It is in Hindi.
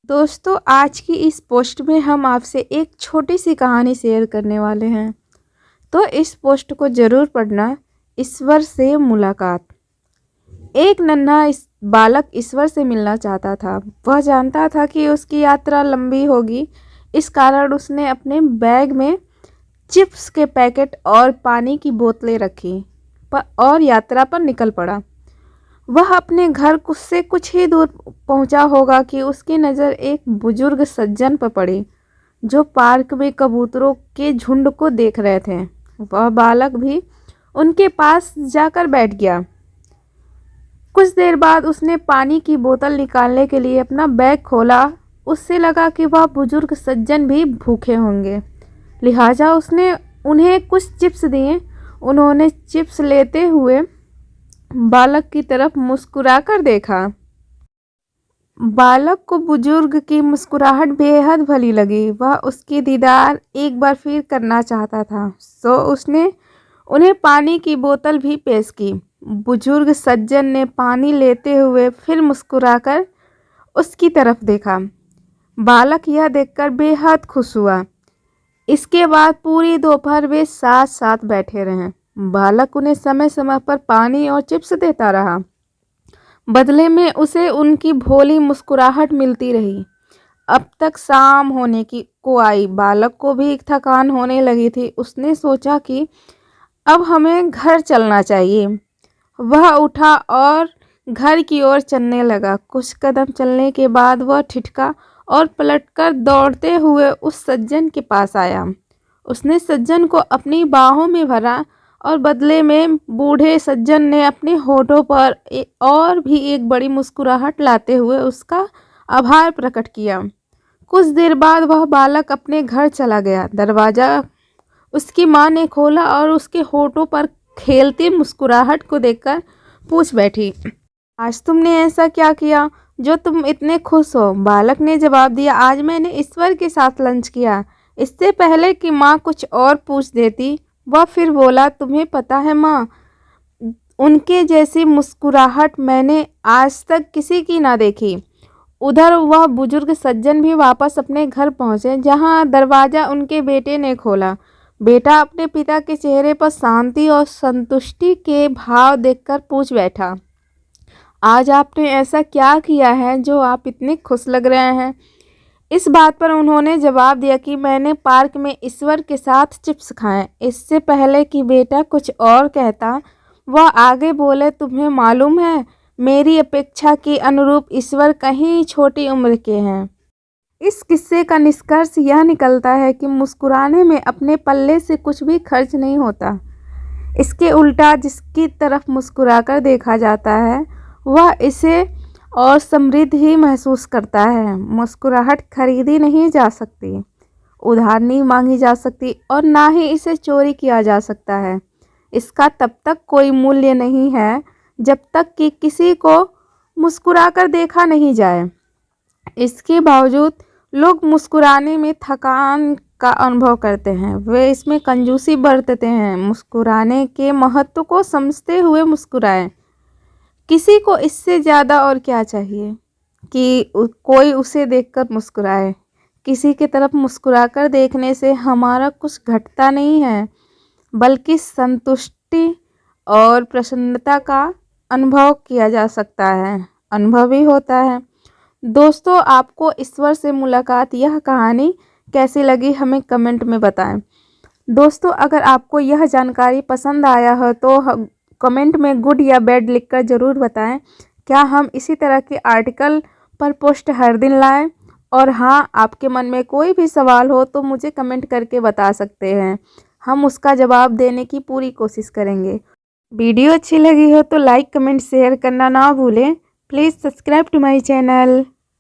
दोस्तों, आज की इस पोस्ट में हम आपसे एक छोटी सी कहानी शेयर करने वाले हैं। तो इस पोस्ट को ज़रूर पढ़ना। ईश्वर से मुलाकात। एक नन्हा बालक ईश्वर से मिलना चाहता था। वह जानता था कि उसकी यात्रा लंबी होगी। इस कारण उसने अपने बैग में चिप्स के पैकेट और पानी की बोतलें रखी और यात्रा पर निकल पड़ा। वह अपने घर से कुछ ही दूर पहुंचा होगा कि उसकी नज़र एक बुजुर्ग सज्जन पर पड़ी, जो पार्क में कबूतरों के झुंड को देख रहे थे। वह बालक भी उनके पास जाकर बैठ गया। कुछ देर बाद उसने पानी की बोतल निकालने के लिए अपना बैग खोला। उससे लगा कि वह बुजुर्ग सज्जन भी भूखे होंगे, लिहाजा उसने उन्हें कुछ चिप्स दिए। उन्होंने चिप्स लेते हुए बालक की तरफ मुस्कुराकर देखा। बालक को बुजुर्ग की मुस्कुराहट बेहद भली लगी। वह उसकी दीदार एक बार फिर करना चाहता था, सो उसने उन्हें पानी की बोतल भी पेश की। बुजुर्ग सज्जन ने पानी लेते हुए फिर मुस्कुराकर उसकी तरफ देखा। बालक यह देखकर बेहद खुश हुआ। इसके बाद पूरी दोपहर वे साथ साथ बैठे रहे। बालक उन्हें समय समय पर पानी और चिप्स देता रहा। बदले में उसे उनकी भोली मुस्कुराहट मिलती रही। अब तक शाम होने को आई। बालक को भी थकान होने लगी थी। उसने सोचा कि अब हमें घर चलना चाहिए। वह उठा और घर की ओर चलने लगा। कुछ कदम चलने के बाद वह ठिठका और पलटकर दौड़ते हुए उस सज्जन के पास आया। उसने सज्जन को अपनी बाहों में भरा और बदले में बूढ़े सज्जन ने अपने होठों पर और भी एक बड़ी मुस्कुराहट लाते हुए उसका आभार प्रकट किया। कुछ देर बाद वह बालक अपने घर चला गया। दरवाज़ा उसकी माँ ने खोला और उसके होठों पर खेलती मुस्कुराहट को देखकर पूछ बैठी, आज तुमने ऐसा क्या किया जो तुम इतने खुश हो? बालक ने जवाब दिया, आज मैंने ईश्वर के साथ लंच किया। इससे पहले कि माँ कुछ और पूछ देती, वह फिर बोला, तुम्हें पता है माँ, उनके जैसी मुस्कुराहट मैंने आज तक किसी की ना देखी। उधर वह बुजुर्ग सज्जन भी वापस अपने घर पहुँचे, जहाँ दरवाज़ा उनके बेटे ने खोला। बेटा अपने पिता के चेहरे पर शांति और संतुष्टि के भाव देखकर पूछ बैठा, आज आपने ऐसा क्या किया है जो आप इतने खुश लग रहे हैं? इस बात पर उन्होंने जवाब दिया कि मैंने पार्क में ईश्वर के साथ चिप्स खाए। इससे पहले कि बेटा कुछ और कहता, वह आगे बोले, तुम्हें मालूम है, मेरी अपेक्षा के अनुरूप ईश्वर कहीं छोटी उम्र के हैं। इस किस्से का निष्कर्ष यह निकलता है कि मुस्कुराने में अपने पल्ले से कुछ भी खर्च नहीं होता। इसके उल्टा जिसकी तरफ मुस्कुराकर देखा जाता है, वह इसे और समृद्ध ही महसूस करता है। मुस्कुराहट खरीदी नहीं जा सकती, उधार नहीं मांगी जा सकती और ना ही इसे चोरी किया जा सकता है। इसका तब तक कोई मूल्य नहीं है जब तक कि किसी को मुस्कुराकर देखा नहीं जाए। इसके बावजूद लोग मुस्कुराने में थकान का अनुभव करते हैं। वे इसमें कंजूसी बरतते हैं। मुस्कुराने के महत्व को समझते हुए मुस्कुराएं। किसी को इससे ज़्यादा और क्या चाहिए कि कोई उसे देखकर मुस्कुराए। किसी की तरफ मुस्कुराकर देखने से हमारा कुछ घटता नहीं है, बल्कि संतुष्टि और प्रसन्नता का अनुभव किया जा सकता है, अनुभव ही होता है। दोस्तों, आपको ईश्वर से मुलाकात यह कहानी कैसी लगी हमें कमेंट में बताएं। दोस्तों, अगर आपको यह जानकारी पसंद आया हो तो कमेंट में गुड या बैड लिखकर ज़रूर बताएं। क्या हम इसी तरह के आर्टिकल पर पोस्ट हर दिन लाएं? और हाँ, आपके मन में कोई भी सवाल हो तो मुझे कमेंट करके बता सकते हैं। हम उसका जवाब देने की पूरी कोशिश करेंगे। वीडियो अच्छी लगी हो तो लाइक, कमेंट, शेयर करना ना भूलें। Please subscribe to my channel.